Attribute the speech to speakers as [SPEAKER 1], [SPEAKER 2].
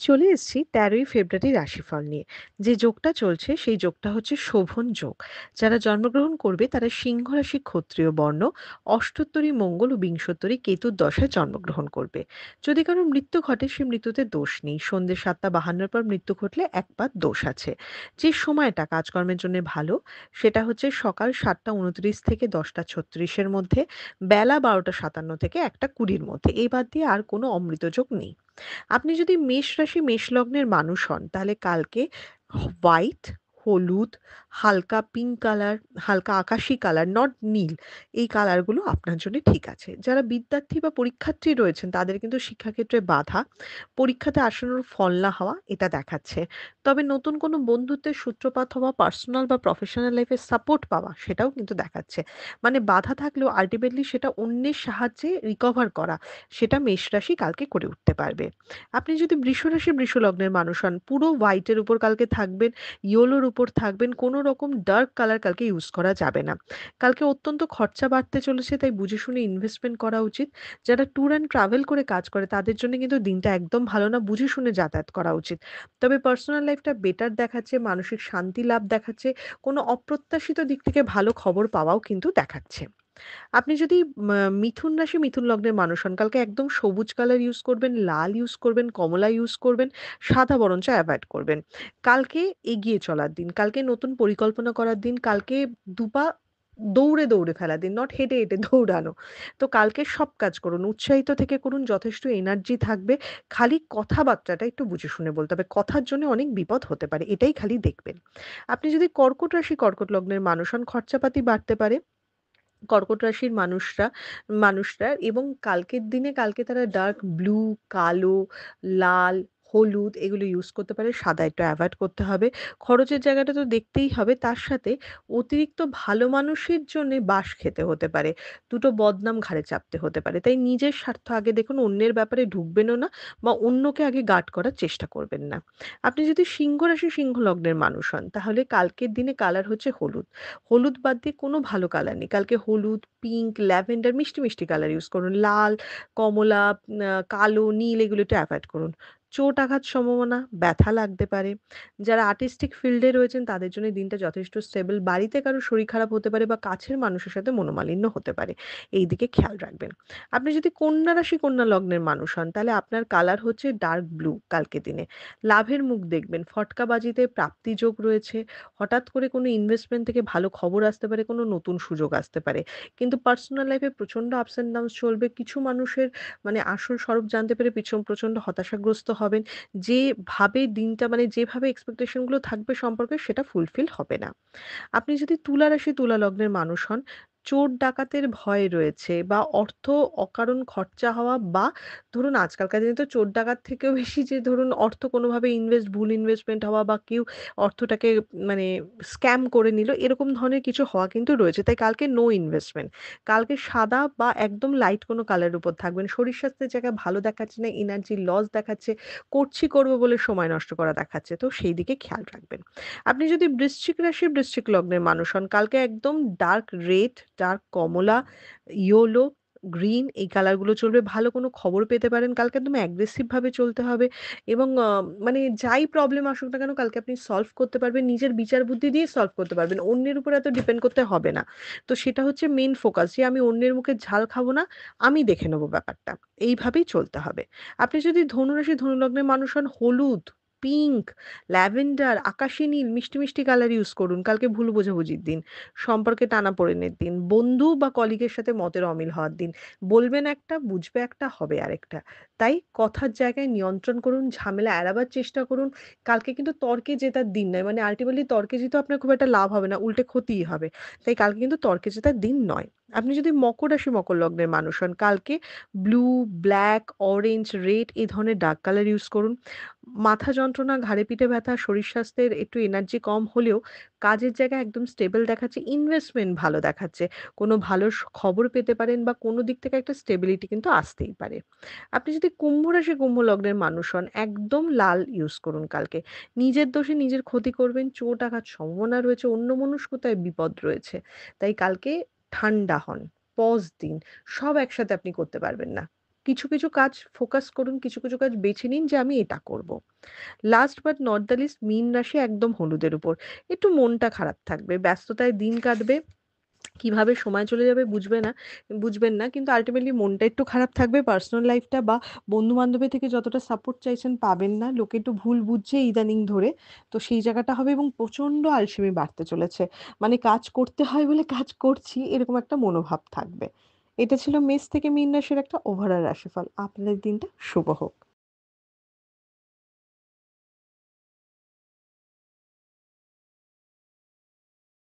[SPEAKER 1] চলে এসেছি ১৩ই ফেব্রুয়ারি রাশিফল নিয়ে। যে যোগটা চলছে সেই যোগটা হচ্ছে শোভন যোগ। যারা জন্মগ্রহণ করবে তারা সিংহ রাশি ক্ষত্রিয় বর্ণ, অষ্টোত্তরী মঙ্গল ও বিংশোত্তরী কেতুর দশায় জন্মগ্রহণ করবে। যদি কারো মৃত্যু ঘটে সে মৃত্যুতে দোষ নেই। সন্ধ্যে ৭টা ৫২ পর মৃত্যু ঘটলে এক পাত দোষ আছে। যে সময়টা কাজকর্মের জন্য ভালো সেটা হচ্ছে সকাল ৭টা ২৯ থেকে ১০টা ৩৬ এর মধ্যে, বেলা ১২টা ৫৭ থেকে ১টা ২০-র মধ্যে। এই বাদ দিয়ে আর কোনো অমৃত যোগ নেই। আপনি যদি মেষ রাশি মেষ লগ্নের মানুষ হন তাহলে কালকে হোয়াইট, হলুদ, হালকা পিঙ্ক কালার, হালকা আকাশি কালার, নট নীল, এই কালারগুলো আপনার জন্য ঠিক আছে। যারা বিদ্যার্থী বা পরীক্ষার্থী রয়েছেন তাদের কিন্তু শিক্ষাক্ষেত্রে বাধা, পরীক্ষাতে আসানোর ফল না হওয়া এটা দেখাচ্ছে। তবে নতুন কোনো বন্ধুত্বের সূত্রপাত হওয়া, পার্সোনাল বা প্রফেশনাল লাইফে সাপোর্ট পাওয়া সেটাও কিন্তু দেখাচ্ছে। মানে বাধা থাকলেও আল্টিমেটলি সেটা অন্যের সাহায্যে রিকভার করা, সেটা মেষ রাশি কালকে করে উঠতে পারবে। আপনি যদি বৃষ রাশি বৃষ লগ্নের মানুষ হন, পুরো হোয়াইটের উপর কালকে থাকবেন, ইয়েলোর উপর থাকবেন, কোনো রকম ডার্ক কালার কালকে ইউজ করা যাবে না। কালকে অত্যন্ত খরচা বাড়তে চলেছে, তাই বুঝে শুনে ইনভেস্টমেন্ট করা উচিত। যারা ট্যুর অ্যান্ড ট্রাভেল করে কাজ করে তাদের জন্য কিন্তু দিনটা একদম ভালো না, বুঝে শুনে যাতায়াত করা উচিত। তবে পার্সোনাল লাইফটা বেটার দেখাচ্ছে, মানসিক শান্তি লাভ দেখাচ্ছে, কোনো অপ্রত্যাশিত দিক থেকে ভালো খবর পাওয়াও কিন্তু দেখাচ্ছে। আপনি যদি মিথুন রাশি মিথুন লগ্নের মানুষ হন, কালকে একদম সবুজ কালার ইউজ করবেন, লাল ইউজ করবেন, কমলা ইউজ করবেন, সাদা বরঞ্চ এভয়েড করবেন। কালকে এগিয়ে চলার দিন, কালকে নতুন পরিকল্পনা করার দিন, কালকে দুপা দৌড়ে ফেলার দিন, নট হেঁটে দৌড়ানো। তো কালকে সব কাজ করুন, উৎসাহিত থেকে করুন, যথেষ্ট এনার্জি থাকবে। খালি কথাবার্তাটা একটু বুঝে শুনে বলতে হবে। কথার জন্য অনেক বিপদ হতে পারে, এটাই খালি দেখবেন। আপনি যদি কর্কট রাশি কর্কট লগ্নের মানুষ হন, খরচাপাতি বাড়তে পারে। কর্কট রাশির মানুষরা এবং কালকের দিনে কালকে তারা ডার্ক ব্লু, কালো, লাল, হলুদ এগুলো ইউজ করতে পারে। সাদা একটু এভয়েড করতে হবে। খরচের জায়গাটা তো দেখতেই হবে। তার সাথে অতিরিক্ত ভালো মানুষের জন্যে বাঁশ খেতে হতে পারে। দুটো বদনাম ঘাড়ে চাপতে হতে পারে। তাই নিজের স্বার্থ আগে দেখুন, অন্যের ব্যাপারে ঢুকবেনও না বা অন্যকে আগে গার্ড করার চেষ্টা করবেন না। আপনি যদি সিংহ রাশি সিংহ লগ্নের মানুষ হন তাহলে কালকের দিনে কালার হচ্ছে হলুদ। হলুদ বাদ দিয়ে কোনো ভালো কালার নেই। কালকে হলুদ, পিঙ্ক, ল্যাভেন্ডার মিষ্টি কালার ইউজ করুন। লাল, কমলা, কালো, নীল এগুলো একটু এভয়েড করুন। চোট আঘাত সম্ভাবনা, ব্যথা লাগতে পারে। যারা আর্টিস্টিক ফিল্ডে রয়েছেন তাদের জন্য দিনটা যথেষ্ট স্টেবল। বাড়িতে কারো শরীর খারাপ হতে পারে বা কাছের মানুষের সাথে মনোমালিন্য হতে পারে। এই দিকে খেয়াল রাখবেন। আপনি যদি কন্যা রাশি কন্যা লগ্নের মানুষ হন তাহলে আপনার কালার হচ্ছে ডার্ক ব্লু কালকে দিনে। লাভের মুখ দেখবেন, ফটকাবাজিতে প্রাপ্তি যোগ রয়েছে। হঠাৎ করে কোনো ইনভেস্টমেন্ট থেকে ভালো খবর আসতে পারে, কোনো নতুন সুযোগ আসতে পারে। কিন্তু পার্সোনাল লাইফে প্রচন্ড আপস অ্যান্ড ডাউনস চলবে। কিছু মানুষের মানে আসল স্বরূপ জানতে পেরে প্রচন্ড হতাশাগ্রস্ত হবেন। যেভাবে দিনটা মানে যেভাবে এক্সপেকটেশন গুলো থাকবে সম্পর্কে সেটা ফুলফিল হবে না। আপনি যদি তুলা রাশি তুলা লগ্নের মানুষ হন, চোর ডাকাতের ভয় রয়েছে বা অর্থ অকারণ খরচা হওয়া বা ধরুন আজকালকার দিনে তো চোর ডাকাত থেকেও বেশি যে ধরুন অর্থ কোনোভাবে ভুল ইনভেস্টমেন্ট হওয়া বা কেউ অর্থটাকে মানে স্ক্যাম করে নিল, এরকম ধরনের কিছু হওয়া কিন্তু রয়েছে। তাই কালকে নো ইনভেস্টমেন্ট। কালকে সাদা বা একদম লাইট কোনো কালারের উপর থাকবেন। শরীর স্বাস্থ্যের জায়গায় ভালো দেখাচ্ছে না, এনার্জি লস দেখাচ্ছে, করব বলে সময় নষ্ট করা দেখাচ্ছে। তো সেই দিকে খেয়াল রাখবেন। আপনি যদি বৃশ্চিক রাশি বৃশ্চিক লগ্নের মানুষ হন, কালকে একদম ডার্ক রেড, ডার্ক কমলা, ইয়েলো, গ্রিন এই কালারগুলো চলবে। ভালো কোনো খবর পেতে পারেন। কালকে একদম অ্যাগ্রেসিভ ভাবে চলতে হবে এবং মানে যাই প্রবলেম আসুক না কেন কালকে আপনি সলভ করতে পারবেন। নিজের বিচার বুদ্ধি দিয়ে সলভ করতে পারবেন। অন্যের উপর এত ডিপেন্ড করতে হবে না। তো সেটা হচ্ছে মেইন ফোকাস যে আমি অন্যের মুখের ঝাল খাবো না, আমি দেখে নেব ব্যাপারটা। এইভাবেই চলতে হবে। আপনি যদি ধনুরাশি ধনু লগ্নের মানুষ হন, হলুদ, পিঙ্ক, ল্যাভেন্ডার, আকাশি নীল মিষ্টি কালার ইউজ করুন। কালকে ভুল বোঝাবুঝির দিন, সম্পর্কে টানাপোড়েনের দিন, বন্ধু বা কলিগের সাথে মতের অমিল হওয়ার দিন। বলবেন একটা, বুঝবে একটা, হবে আরেকটা। তাই কথার জায়গায় নিয়ন্ত্রণ করুন, ঝামেলা এড়াবার চেষ্টা করুন। কালকে কিন্তু তর্কে জেতার দিন নয়। মানে আল্টিমেটলি তর্কে জিতেও আপনার খুব একটা লাভ হবে না, উল্টে ক্ষতিই হবে। তাই কালকে কিন্তু তর্কে জেতার দিন নয়। আপনি যদি মকর রাশি মকর লগ্নের মানুষ হন, কালকে ব্লু, ব্ল্যাক, অরেঞ্জ, রেড এই ধরনের ডার্ক কালার ইউজ করুন। মাথা যন্ত্রণা, ঘাড়ে পিঠে ব্যথা, শরীর স্বাস্থ্যের একটু এনার্জি কম হলেও কাজের জায়গায় একদম স্টেবল দেখাচ্ছে, ইনভেস্টমেন্ট ভালো দেখাচ্ছে। কোনো ভালো খবর পেতে পারেন বা কোনো দিক থেকে একটা স্টেবিলিটি কিন্তু আসতেই পারে। আপনি যদি কুম্ভ রাশি কুম্ভ লগ্নের মানুষ হন, একদম লাল ইউজ করুন কালকে। নিজের দোষে নিজের ক্ষতি করবেন, চোট আঘাত সম্ভাবনা রয়েছে, অন্যমনস্কতায় বিপদ রয়েছে। তাই কালকে ঠান্ডা হন, পজ দিন। সব একসাথে আপনি করতে পারবেন না। কিছু, কিছু কাজ ফোকাস করুন, কিছু, কিছু কাজ বেছে নিন যে আমি এটা করব। Last but not the least মীন রাশি একদম হলুদের উপর। একটু মনটা খারাপ থাকবে, ব্যস্ততায় দিন কাটবে, কিভাবে সময় চলে যাবে বুঝবেন না। কিন্তু আল্টিমেটলি মনটা একটু খারাপ থাকবে। পার্সোনাল লাইফটা বা বন্ধু-বান্ধবের থেকে যতটা সাপোর্ট চাইছেন পাবেন না। লোকে একটু ভুল বুঝছে ইদানিং ধরে। তো সেই জায়গাটা হবে এবং প্রচন্ড আলসেমি বাড়তে চলেছে। মানে কাজ করতে হয় বলে কাজ করছি এরকম একটা মনোভাব থাকবে। এটা ছিল মেষ থেকে মীন রাশির একটা ওভারঅল রাশিফল। আপনাদের দিনটা শুভ হোক।